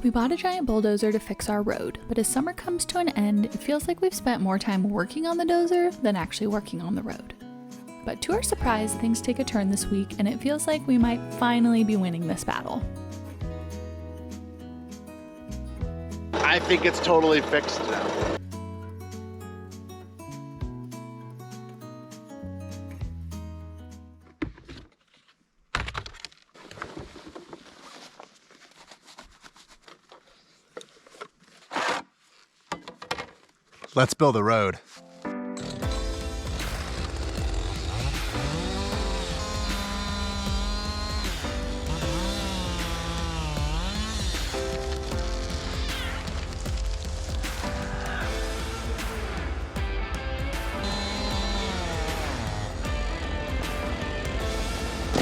We bought a giant bulldozer to fix our road, but as summer comes to an end, it feels like we've spent more time working on the dozer than actually working on the road. But to our surprise, things take a turn this week, and it feels like we might finally be winning this battle. I think it's totally fixed now. Let's build a road.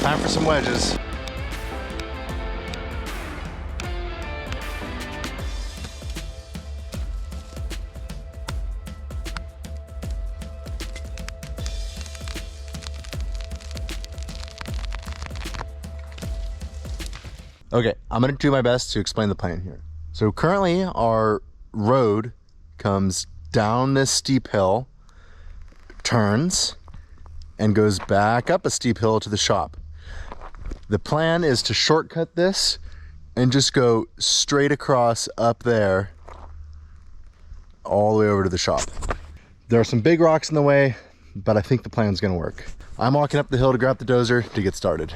Time for some wedges. Okay, I'm gonna do my best to explain the plan here. So currently our road comes down this steep hill, turns, and goes back up a steep hill to the shop. The plan is to shortcut this and just go straight across up there all the way over to the shop. There are some big rocks in the way, but I think the plan's gonna work. I'm walking up the hill to grab the dozer to get started.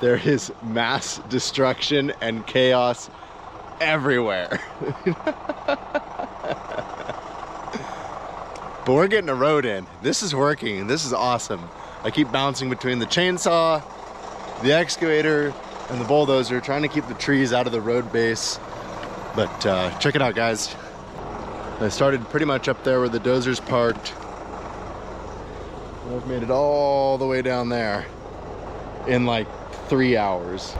There is mass destruction and chaos everywhere. But we're getting a road in. This is working. This is awesome. I keep bouncing between the chainsaw, the excavator, and the bulldozer, trying to keep the trees out of the road base. But check it out, guys. I started pretty much up there where the dozer's parked. I've made it all the way down there in like 3 hours.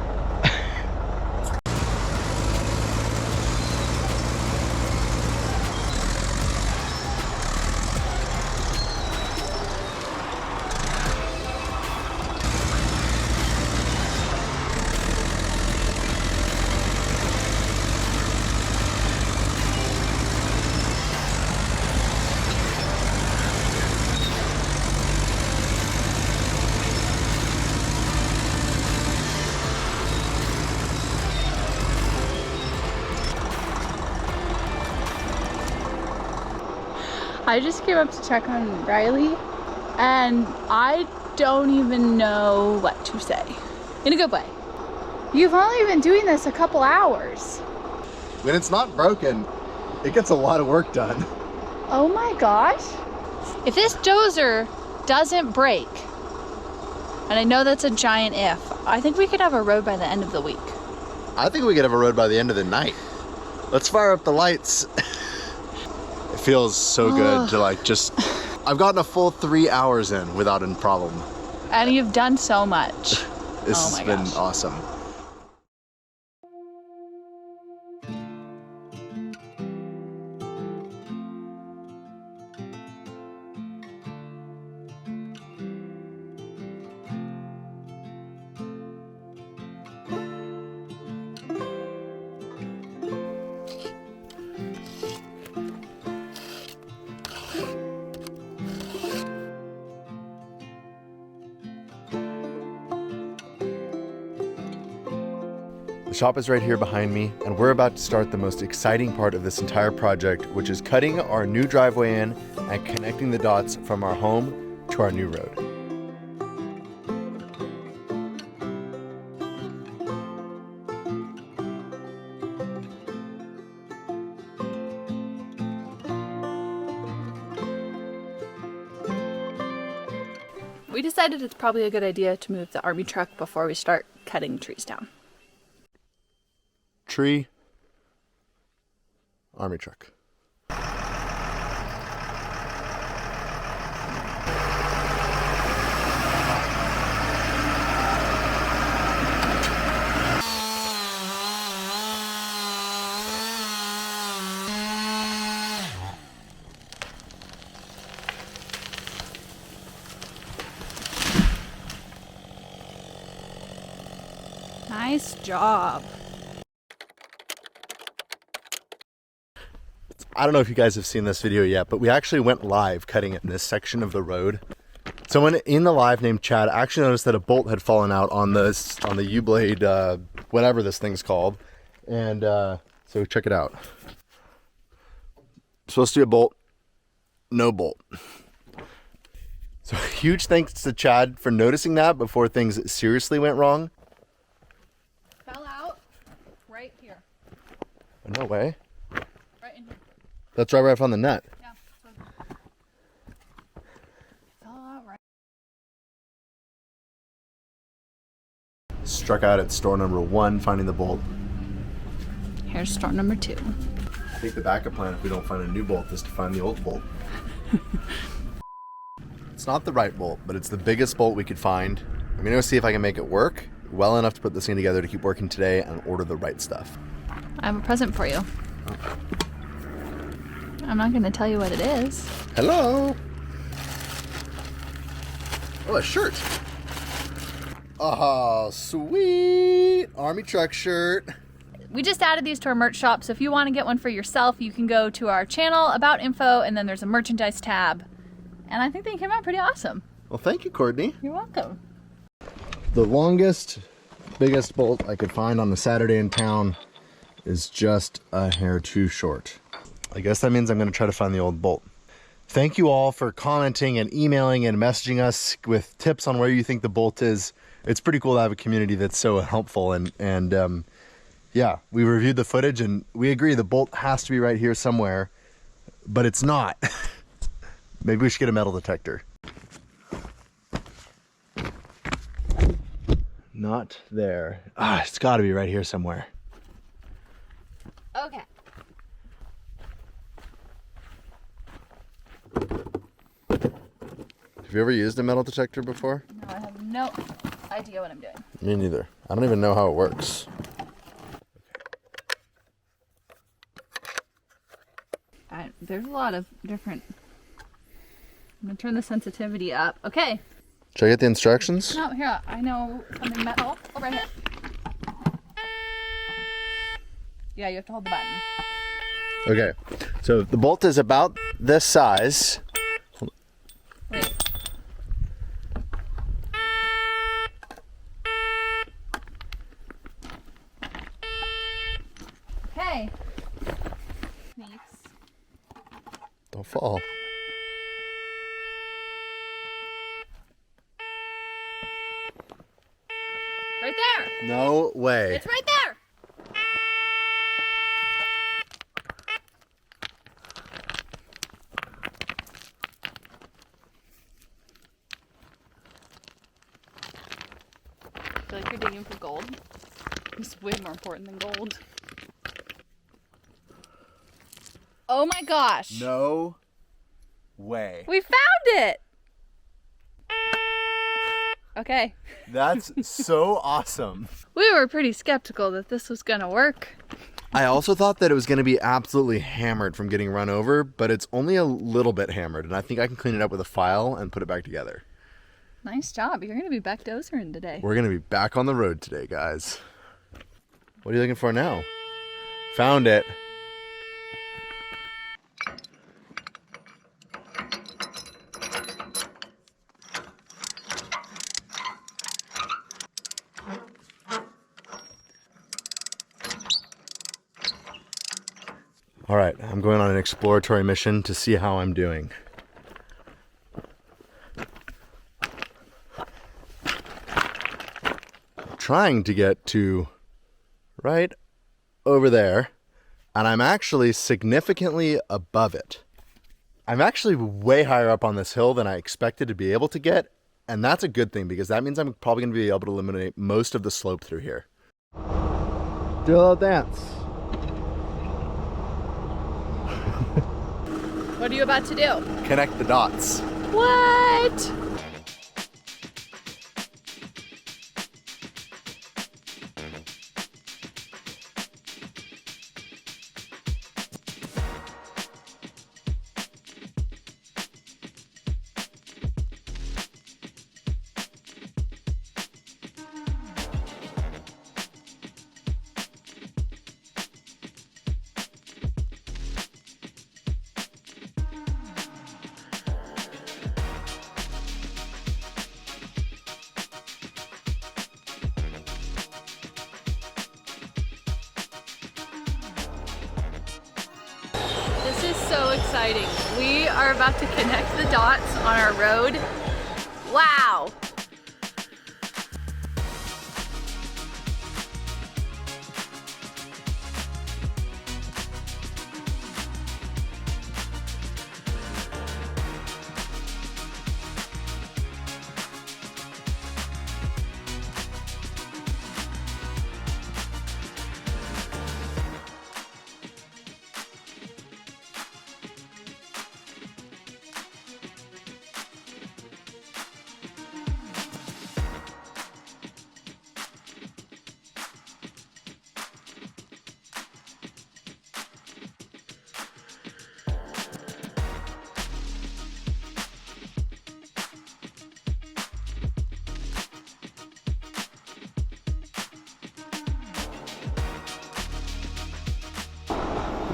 I just came up to check on Riley, and I don't even know what to say. In a good way. You've only been doing this a couple hours. When it's not broken, it gets a lot of work done. Oh my gosh. If this dozer doesn't break, and I know that's a giant if, I think we could have a road by the end of the week. I think we could have a road by the end of the night. Let's fire up the lights. It feels so good to like just, I've gotten a full 3 hours in without a problem. And you've done so much. This has been awesome. The shop is right here behind me, and we're about to start the most exciting part of this entire project, which is cutting our new driveway in and connecting the dots from our home to our new road. We decided it's probably a good idea to move the army truck before we start cutting trees down. Tree, army truck. Nice job. I don't know if you guys have seen this video yet, but we actually went live cutting in this section of the road. Someone in the live named Chad actually noticed that a bolt had fallen out on the U-blade, whatever this thing's called. And so check it out. Supposed to be a bolt, no bolt. So huge thanks to Chad for noticing that before things seriously went wrong. Fell out right here. No way. Right in here. That's right where I found the nut. Yeah. Fell out right. Struck out at store number 1, finding the bolt. Here's store number 2. I think the backup plan, if we don't find a new bolt, is to find the old bolt. It's not the right bolt, but it's the biggest bolt we could find. I'm gonna go see if I can make it work well enough to put this thing together to keep working today and order the right stuff. I have a present for you. I'm not going to tell you what it is. Hello. Oh, a shirt. Oh, sweet. Army truck shirt. We just added these to our merch shop, so if you want to get one for yourself, you can go to our channel, about info, and then there's a merchandise tab. And I think they came out pretty awesome. Well, thank you, Courtney. You're welcome. The longest, biggest bolt I could find on a Saturday in town is just a hair too short. I guess that means I'm going to try to find the old bolt. Thank you all for commenting and emailing and messaging us with tips on where you think the bolt is. It's pretty cool to have a community that's so helpful, and yeah, we reviewed the footage and we agree the bolt has to be right here somewhere, but it's not. Maybe we should get a metal detector. Not there. Ah, it's got to be right here somewhere. Okay. Have you ever used a metal detector before? No, I have no idea what I'm doing. Me neither. I don't even know how it works. There's a lot of different... I'm going to turn the sensitivity up. Okay. Should I get the instructions? No, here, I know something metal. Oh, right here. Yeah, you have to hold the button. Okay, so the bolt is about this size. Wait. Okay. Thanks. Don't fall. Right there. No way. It's right there. I feel like you're digging for gold. It's way more important than gold. Oh my gosh. No way. We found it. Okay. That's so awesome. We were pretty skeptical that this was gonna work. I also thought that it was going to be absolutely hammered from getting run over, but it's only a little bit hammered, and I think I can clean it up with a file and put it back together. Nice job. You're gonna be back dozering today. We're going to be back on the road today, guys. What are you looking for now? Found it. All right, I'm going on an exploratory mission to see how I'm doing. I'm trying to get to right over there, and I'm actually significantly above it. I'm actually way higher up on this hill than I expected to be able to get, and that's a good thing because that means I'm probably going to be able to eliminate most of the slope through here. Do a little dance. What are you about to do? Connect the dots. What? This is so exciting. We are about to connect the dots on our road. Wow.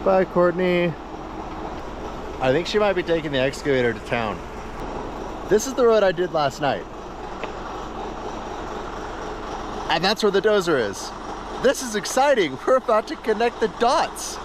Goodbye, Courtney. I think she might be taking the excavator to town. This is the road I did last night. And that's where the dozer is. This is exciting. We're about to connect the dots.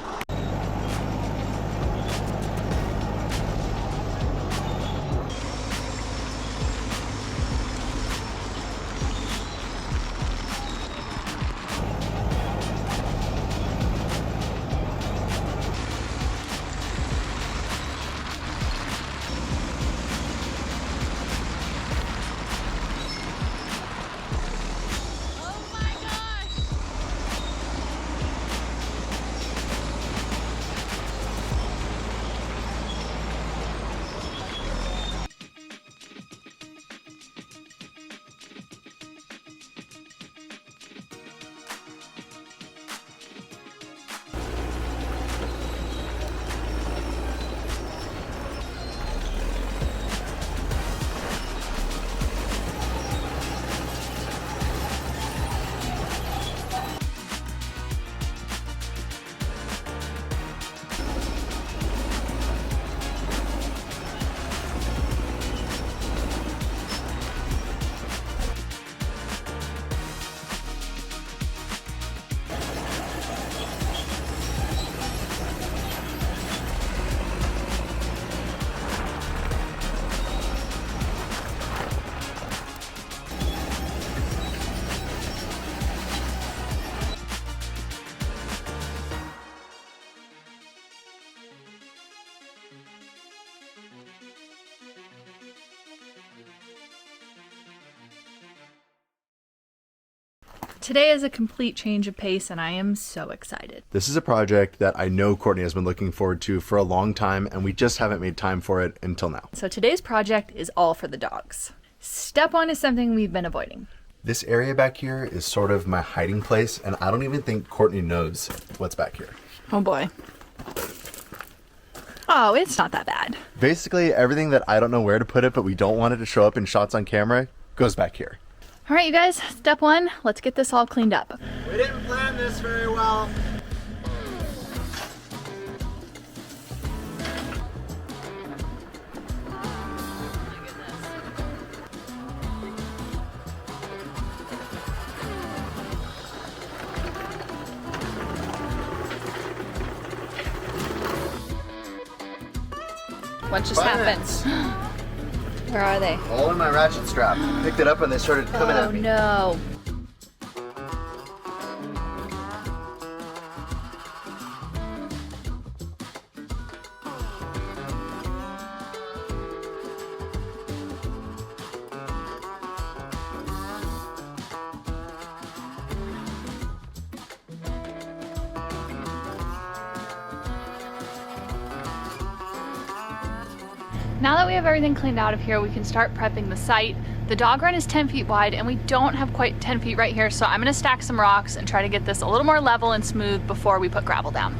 Today is a complete change of pace and I am so excited. This is a project that I know Courtney has been looking forward to for a long time, and we just haven't made time for it until now. So today's project is all for the dogs. Step one is something we've been avoiding. This area back here is sort of my hiding place, and I don't even think Courtney knows what's back here. Oh boy. Oh, it's not that bad. Basically, everything that I don't know where to put it, but we don't want it to show up in shots on camera, goes back here. All right, you guys, step one, let's get this all cleaned up. We didn't plan this very well. What just happened? Where are they? All in my ratchet strap. Picked it up and they started coming at me. Oh no. Now that we have everything cleaned out of here, we can start prepping the site. The dog run is 10 feet wide and we don't have quite 10 feet right here, so I'm gonna stack some rocks and try to get this a little more level and smooth before we put gravel down.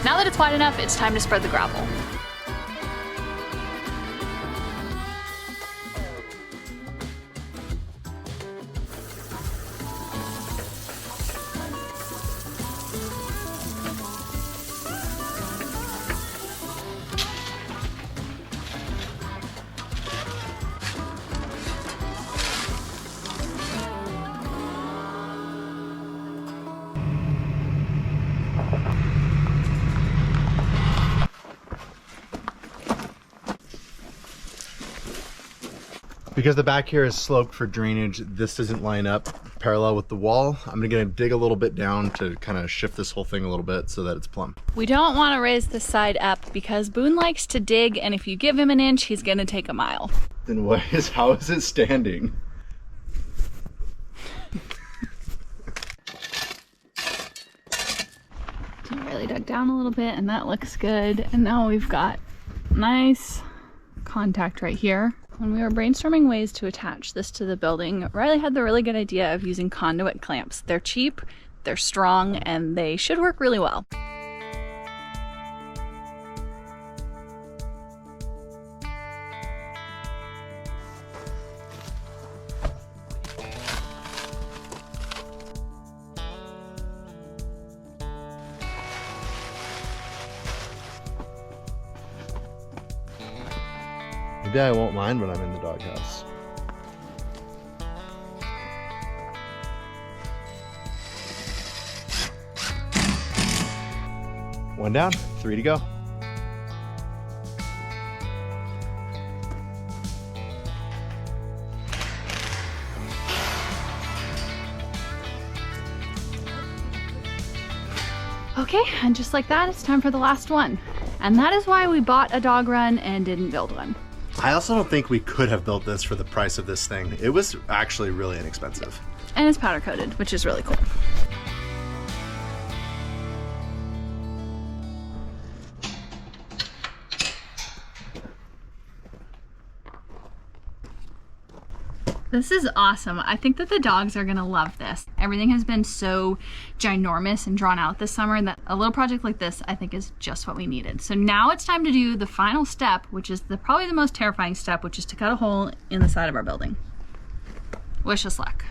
Now that it's wide enough, it's time to spread the gravel. Because the back here is sloped for drainage, this doesn't line up parallel with the wall. I'm gonna dig a little bit down to kind of shift this whole thing a little bit so that it's plumb. We don't want to raise this side up because Boone likes to dig, and if you give him an inch, he's gonna take a mile. Then how is it standing? So I really dug down a little bit and that looks good. And now we've got nice contact right here. When we were brainstorming ways to attach this to the building, Riley had the really good idea of using conduit clamps. They're cheap, they're strong, and they should work really well. Maybe I won't mind when I'm in the doghouse. One down, 3 to go. Okay, and just like that, it's time for the last one. And that is why we bought a dog run and didn't build one. I also don't think we could have built this for the price of this thing. It was actually really inexpensive. And it's powder coated, which is really cool. This is awesome. I think that the dogs are gonna love this. Everything has been so ginormous and drawn out this summer that a little project like this I think is just what we needed. So now it's time to do the final step, which is probably the most terrifying step, which is to cut a hole in the side of our building. Wish us luck.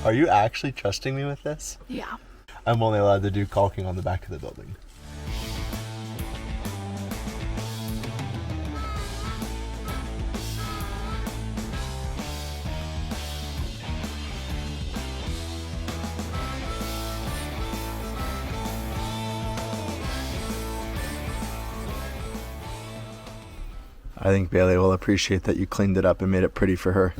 Are you actually trusting me with this? Yeah. I'm only allowed to do caulking on the back of the building. I think Bailey will appreciate that you cleaned it up and made it pretty for her.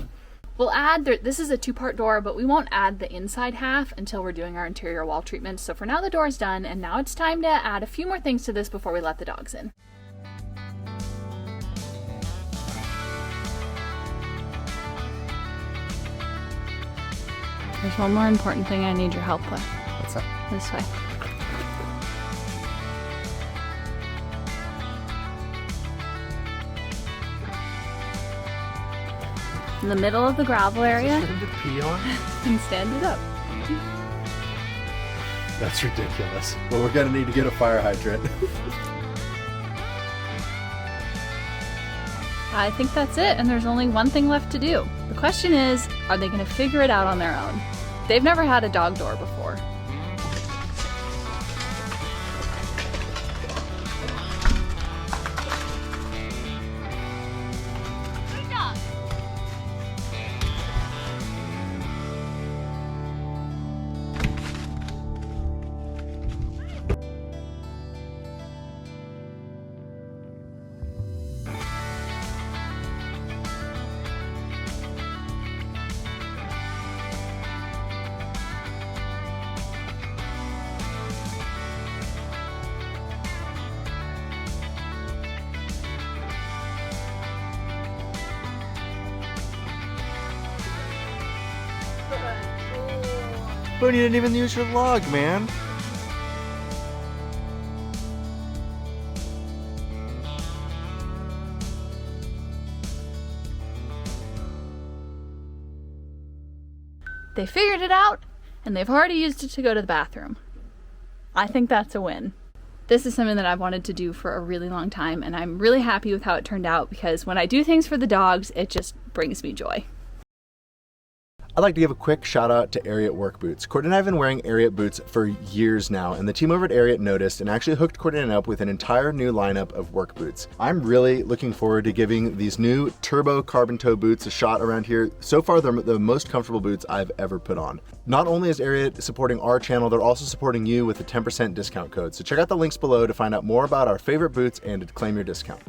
We'll add, this is a 2-part door, but we won't add the inside half until we're doing our interior wall treatment. So for now the door is done, and now it's time to add a few more things to this before we let the dogs in. There's one more important thing I need your help with. So this way. In the middle of the gravel area. Is this for him to pee on? And stand it up. That's ridiculous. Well, we're gonna need to get a fire hydrant. I think that's it, and there's only one thing left to do. The question is, are they gonna figure it out on their own? They've never had a dog door before. Boone, you didn't even use your log, man. They figured it out, and they've already used it to go to the bathroom. I think that's a win. This is something that I've wanted to do for a really long time, and I'm really happy with how it turned out because when I do things for the dogs, it just brings me joy. I'd like to give a quick shout out to Ariat work boots. Courtney and I have been wearing Ariat boots for years now, and the team over at Ariat noticed and actually hooked Courtney and I up with an entire new lineup of work boots. I'm really looking forward to giving these new turbo carbon toe boots a shot around here. So far, they're the most comfortable boots I've ever put on. Not only is Ariat supporting our channel, they're also supporting you with a 10% discount code. So check out the links below to find out more about our favorite boots and to claim your discount.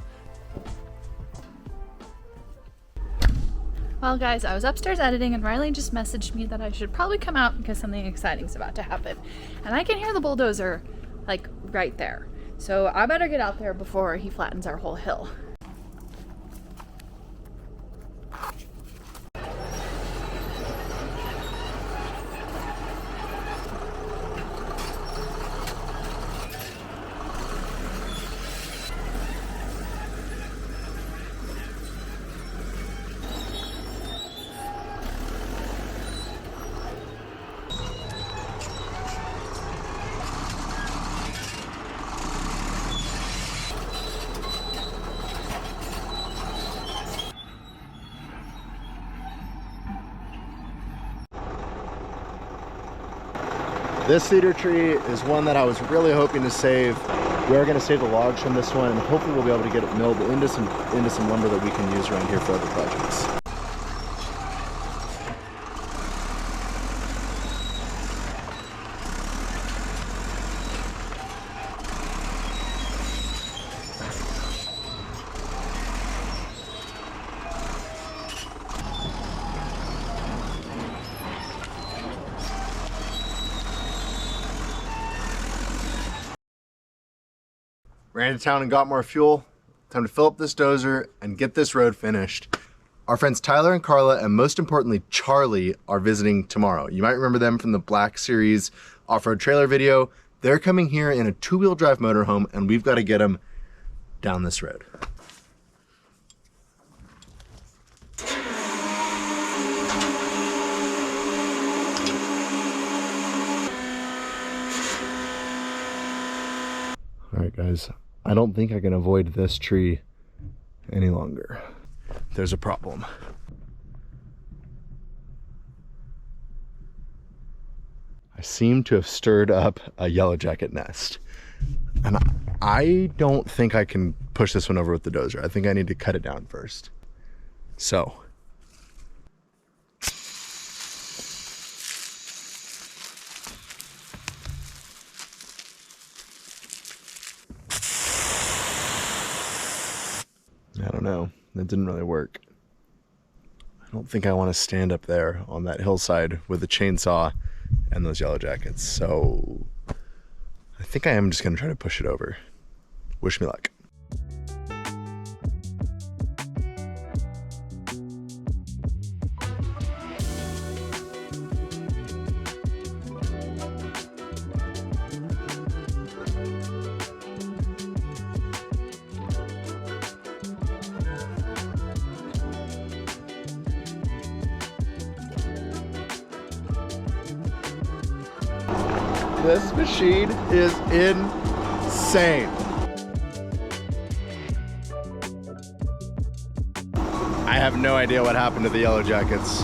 Well guys, I was upstairs editing and Riley just messaged me that I should probably come out because something exciting is about to happen. And I can hear the bulldozer like right there. So I better get out there before he flattens our whole hill. This cedar tree is one that I was really hoping to save. We are going to save the logs from this one, and hopefully we'll be able to get it milled into some lumber that we can use around here for other projects. Ran to town and got more fuel. Time to fill up this dozer and get this road finished. Our friends Tyler and Carla, and most importantly, Charlie, are visiting tomorrow. You might remember them from the Black Series off-road trailer video. They're coming here in a two-wheel drive motorhome, and we've got to get them down this road. All right, guys. I don't think I can avoid this tree any longer. There's a problem. I seem to have stirred up a yellow jacket nest. And I don't think I can push this one over with the dozer. I think I need to cut it down first. So. I don't know. That didn't really work. I don't think I want to stand up there on that hillside with a chainsaw and those yellow jackets. So I think I am just going to try to push it over. Wish me luck. This machine is insane. I have no idea what happened to the Yellow Jackets.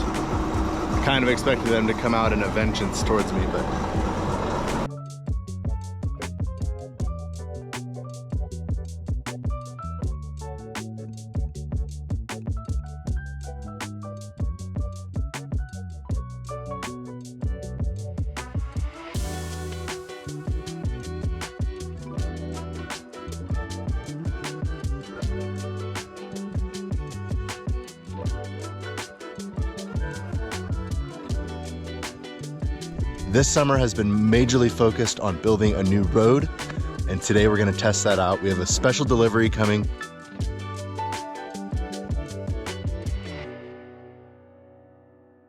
Kind of expected them to come out in a vengeance towards me, but this summer has been majorly focused on building a new road, and today we're going to test that out. We have a special delivery coming